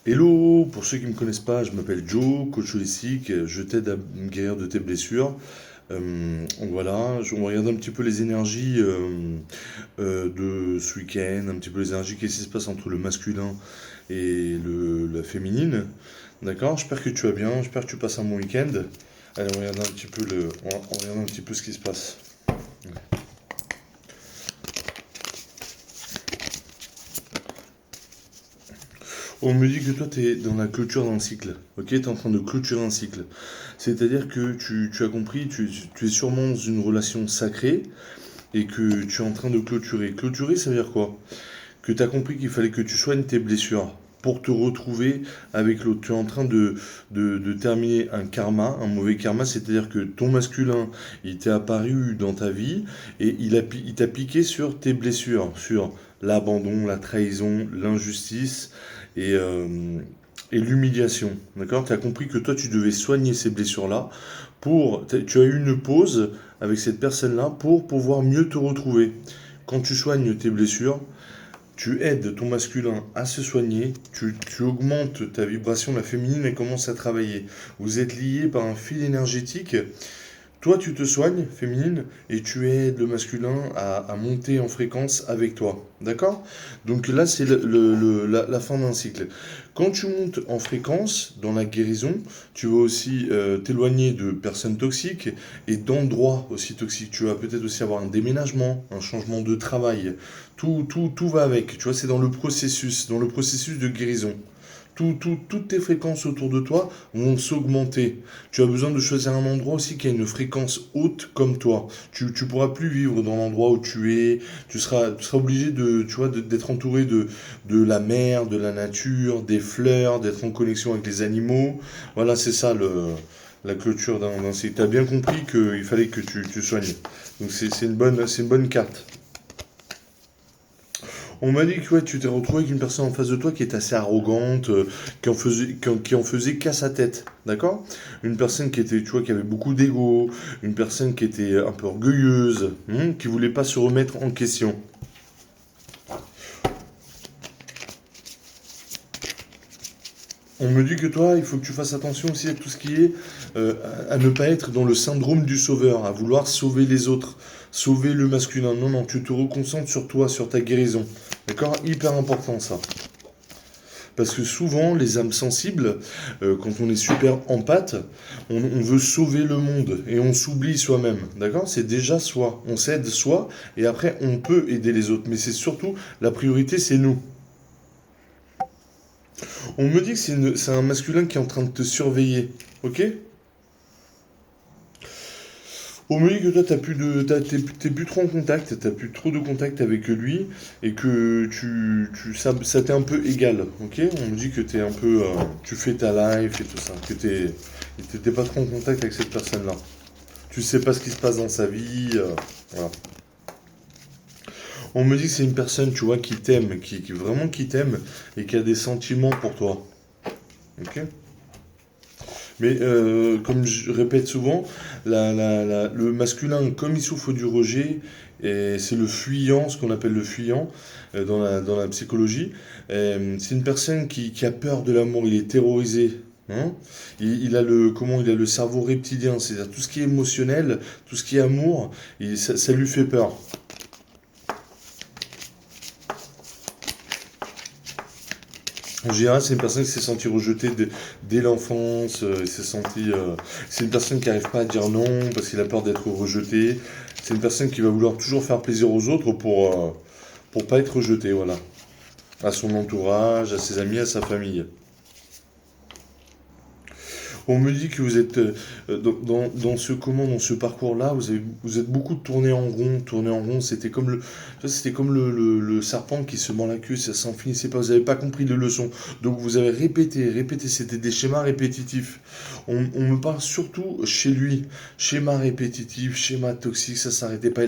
Hello, pour ceux qui ne me connaissent pas, je m'appelle Joe, coach holistique, je t'aide à me guérir de tes blessures. Voilà, on va regarder un petit peu les énergies de ce week-end, un petit peu les énergies, qu'est-ce qui se passe entre le masculin et la féminine. D'accord, j'espère que tu vas bien, j'espère que tu passes un bon week-end. Allez, on regarde un petit peu on regarde un petit peu ce qui se passe. On me dit que toi, tu es dans la clôture d'un cycle. Ok, tu es en train de clôturer un cycle. C'est-à-dire que tu as compris, tu es sûrement dans une relation sacrée et que tu es en train de clôturer. Clôturer, ça veut dire quoi? Que tu as compris qu'il fallait que tu soignes tes blessures pour te retrouver avec l'autre. Tu es en train de terminer un karma, un mauvais karma, c'est-à-dire que ton masculin, il t'est apparu dans ta vie et il t'a piqué sur tes blessures, sur l'abandon, la trahison, l'injustice et, euh, et l'humiliation. D'accord? Tu as compris que toi, tu devais soigner ces blessures-là tu as eu une pause avec cette personne-là pour pouvoir mieux te retrouver. Quand tu soignes tes blessures, tu aides ton masculin à se soigner, tu augmentes ta vibration, la féminine, elle commence à travailler. Vous êtes liés par un fil énergétique. Toi, tu te soignes, féminine, et tu aides le masculin à monter en fréquence avec toi. D'accord? Donc là, c'est la fin d'un cycle. Quand tu montes en fréquence dans la guérison, tu vas aussi t'éloigner de personnes toxiques et d'endroits aussi toxiques. Tu vas peut-être aussi avoir un déménagement, un changement de travail. Tout va avec. Tu vois, c'est dans le processus de guérison. Toutes tes fréquences autour de toi vont s'augmenter. Tu as besoin de choisir un endroit aussi qui a une fréquence haute comme toi. Tu ne pourras plus vivre dans l'endroit où tu es. Tu seras obligé d'être entouré de la mer, de la nature, des fleurs, d'être en connexion avec les animaux. Voilà, c'est ça la clôture d'un cycle. Tu as bien compris qu'il fallait que tu soignes. Donc c'est une bonne carte. On m'a dit que ouais, tu t'es retrouvé avec une personne en face de toi qui est assez arrogante, qui en faisait qu'à sa tête, d'accord? Une personne qui était, tu vois, qui avait beaucoup d'ego, une personne qui était un peu orgueilleuse, qui voulait pas se remettre en question. On me dit que toi, il faut que tu fasses attention aussi à tout ce qui est à ne pas être dans le syndrome du sauveur, à vouloir sauver les autres, sauver le masculin. Non, non, tu te reconcentres sur toi, sur ta guérison. D'accord? Hyper important ça. Parce que souvent, les âmes sensibles, quand on est super empathe, on veut sauver le monde et on s'oublie soi-même. D'accord? C'est déjà soi. On s'aide soi et après on peut aider les autres. Mais c'est surtout, la priorité, c'est nous. On me dit que c'est un masculin qui est en train de te surveiller. Ok? On me dit que toi, t'es plus trop en contact, t'as plus trop de contact avec lui et que ça t'est un peu égal, ok? On me dit que t'es un peu, tu fais ta life et tout ça, que t'es pas trop en contact avec cette personne-là. Tu sais pas ce qui se passe dans sa vie, voilà. On me dit que c'est une personne, tu vois, qui t'aime, vraiment qui t'aime et qui a des sentiments pour toi, ok? Mais comme je répète souvent, le masculin, comme il souffre du rejet, et c'est le fuyant, ce qu'on appelle le fuyant dans la psychologie, c'est une personne qui a peur de l'amour, il est terrorisé. Hein. Il a le cerveau reptilien, c'est-à-dire tout ce qui est émotionnel, tout ce qui est amour, ça lui fait peur. En général, c'est une personne qui s'est sentie rejetée dès l'enfance. C'est une personne qui n'arrive pas à dire non parce qu'il a peur d'être rejeté. C'est une personne qui va vouloir toujours faire plaisir aux autres pour pas être rejeté, voilà. À son entourage, à ses amis, à sa famille. On me dit que vous êtes dans ce parcours-là, vous êtes beaucoup tourné en rond, tourné en rond. C'était comme le serpent qui se mord la queue, ça s'en finissait pas. Vous n'avez pas compris les leçons, donc vous avez répété. C'était des schémas répétitifs. On me parle surtout chez lui, schéma répétitif, schéma toxique, ça s'arrêtait pas.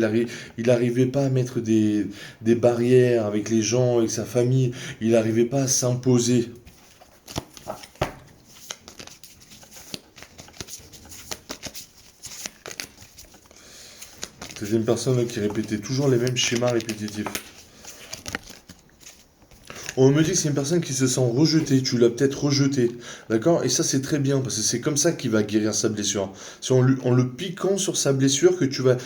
Il arrivait pas à mettre des barrières avec les gens, avec sa famille. Il arrivait pas à s'imposer. C'était une personne qui répétait toujours les mêmes schémas répétitifs. On me dit que c'est une personne qui se sent rejetée, tu l'as peut-être rejeté, d'accord? Et ça c'est très bien, parce que c'est comme ça qu'il va guérir sa blessure. C'est en le piquant sur sa blessure que tu vas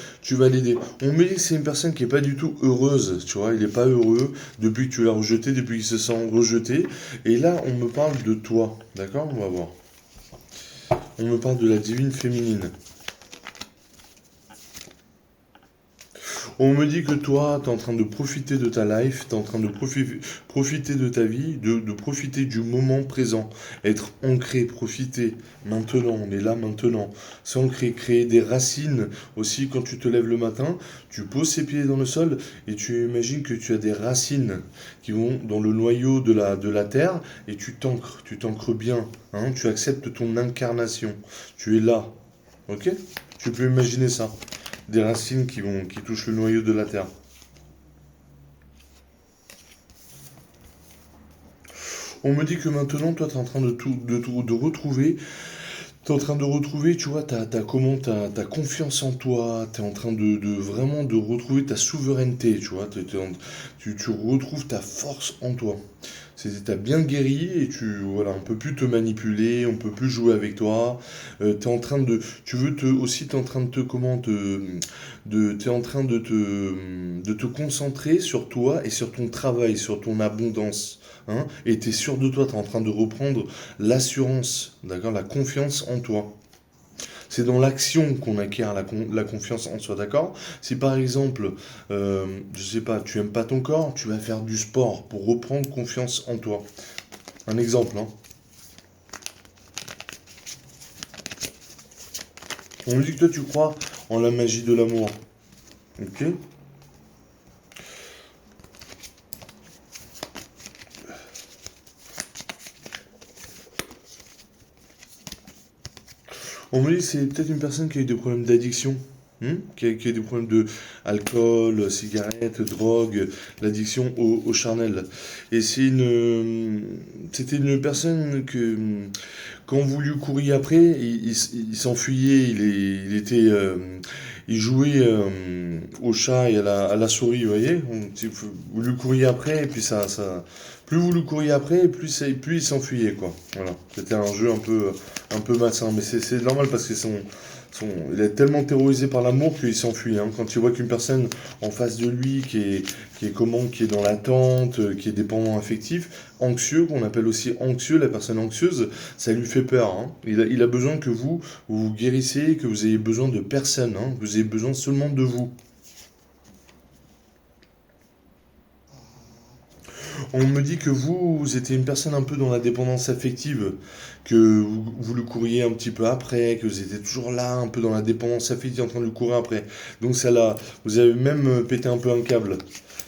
l'aider. On me dit que c'est une personne qui est pas du tout heureuse, tu vois, il est pas heureux depuis que tu l'as rejeté, depuis qu'il se sent rejeté. Et là, on me parle de toi, d'accord? On va voir. On me parle de la divine féminine. On me dit que toi, tu es en train de profiter de ta life, tu es en train de profiter de ta vie, de profiter du moment présent, être ancré, profiter maintenant, on est là maintenant, s'ancrer, créer des racines aussi quand tu te lèves le matin, tu poses ses pieds dans le sol et tu imagines que tu as des racines qui vont dans le noyau de la terre et tu t'ancres bien, hein, tu acceptes ton incarnation, tu es là, ok? Tu peux imaginer ça des racines qui touchent le noyau de la terre. On me dit que maintenant, toi, tu es en train de retrouver, tu es en train de retrouver, tu vois, ta confiance en toi, tu es en train vraiment de retrouver ta souveraineté, tu vois, tu retrouves ta force en toi. T'as bien guéri et voilà, on peut plus te manipuler, on peut plus jouer avec toi. T'es en train de, tu veux te, aussi t'es en train de te, comment t'es en train de te concentrer sur toi et sur ton travail, sur ton abondance. Hein, et t'es sûr de toi, t'es en train de reprendre l'assurance, d'accord, la confiance en toi. C'est dans l'action qu'on acquiert la confiance en soi, d'accord? Si par exemple, je sais pas, tu aimes pas ton corps, tu vas faire du sport pour reprendre confiance en toi. Un exemple, hein. On me dit que toi tu crois en la magie de l'amour. Ok? On me dit que c'est peut-être une personne qui a eu des problèmes d'addiction, qui a eu des problèmes de alcool, cigarettes, drogue, l'addiction au charnel. Et c'était une personne que, quand vous lui couriez après, il s'enfuyait, il jouait au chat et à la souris, vous voyez? Vous lui couriez après, et puis plus vous lui couriez après, plus il s'enfuyait, quoi. Voilà. C'était un jeu un peu malsain, mais c'est normal parce que il est tellement terrorisé par l'amour qu'il s'enfuit, hein. Quand il voit qu'une personne en face de lui qui est dans l'attente, qui est dépendant affectif, anxieux, qu'on appelle aussi anxieux, la personne anxieuse, ça lui fait peur, hein. Il a besoin que vous guérissiez, que vous ayez besoin de personne, hein. Vous avez besoin seulement de vous. On me dit que vous étiez une personne un peu dans la dépendance affective, que vous le courriez un petit peu après, que vous étiez toujours là, un peu dans la dépendance affective, en train de le courir après. Donc vous avez même pété un peu un câble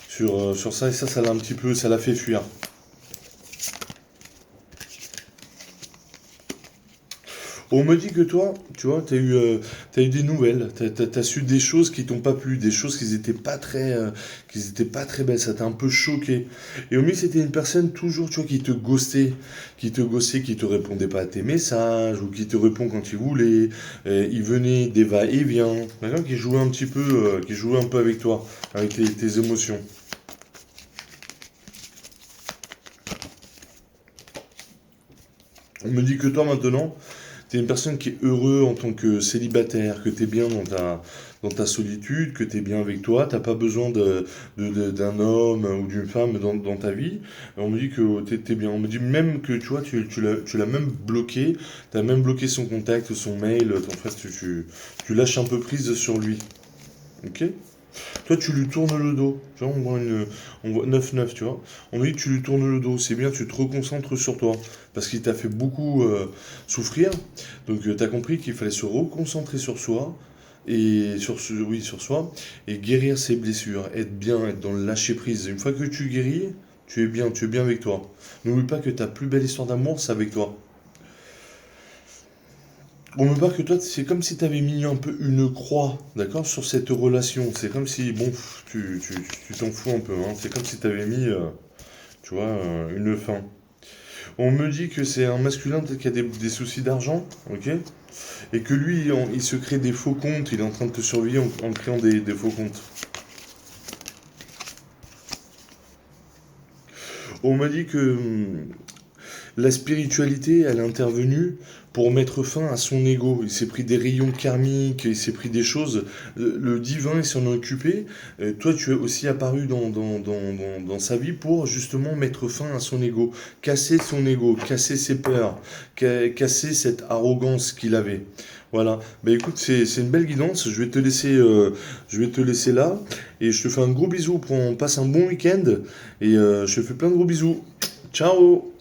sur ça, et ça l'a un petit peu, ça l'a fait fuir. On me dit que toi, tu vois, t'as eu des nouvelles, t'as su des choses qui t'ont pas plu, des choses qui étaient pas très belles, ça t'a un peu choqué. Et au milieu, c'était une personne toujours, tu vois, qui te répondait pas à tes messages, ou qui te répond quand il voulait, il venait des va-et-vient, d'accord, qui jouait un peu avec toi, avec tes émotions. On me dit que toi, maintenant, t'es une personne qui est heureux en tant que célibataire, que t'es bien dans ta solitude, que t'es bien avec toi, t'as pas besoin d'un homme ou d'une femme dans ta vie. On me dit que t'es bien. On me dit même que tu vois, tu l'as même bloqué, t'as même bloqué son contact, son mail. En fait, tu lâches un peu prise sur lui. Ok? Toi, tu lui tournes le dos. Tu vois, on voit 9-9, tu vois. On me dit que tu lui tournes le dos. C'est bien, tu te reconcentres sur toi. Parce qu'il t'a fait beaucoup souffrir. Donc, tu as compris qu'il fallait se reconcentrer sur soi. Oui, sur soi. Et guérir ses blessures. Être bien, être dans le lâcher prise. Une fois que tu guéris, tu es bien avec toi. N'oublie pas que ta plus belle histoire d'amour, c'est avec toi. On me parle que toi, c'est comme si tu avais mis un peu une croix, d'accord, sur cette relation. C'est comme si, bon, tu t'en fous un peu, hein. C'est comme si tu avais mis, tu vois, une fin. On me dit que c'est un masculin peut-être qui a des soucis d'argent, ok? Et que lui, il se crée des faux comptes, il est en train de te surveiller en créant des faux comptes. On m'a dit que la spiritualité, elle est intervenue pour mettre fin à son ego. Il s'est pris des rayons karmiques, il s'est pris des choses. Le divin, il s'en est occupé. Toi, tu es aussi apparu dans sa vie pour justement mettre fin à son ego. Casser son ego, casser ses peurs, casser cette arrogance qu'il avait. Voilà. Bah écoute, c'est une belle guidance. Je vais te laisser là. Et je te fais un gros bisou. Passe un bon week-end. Et je te fais plein de gros bisous. Ciao!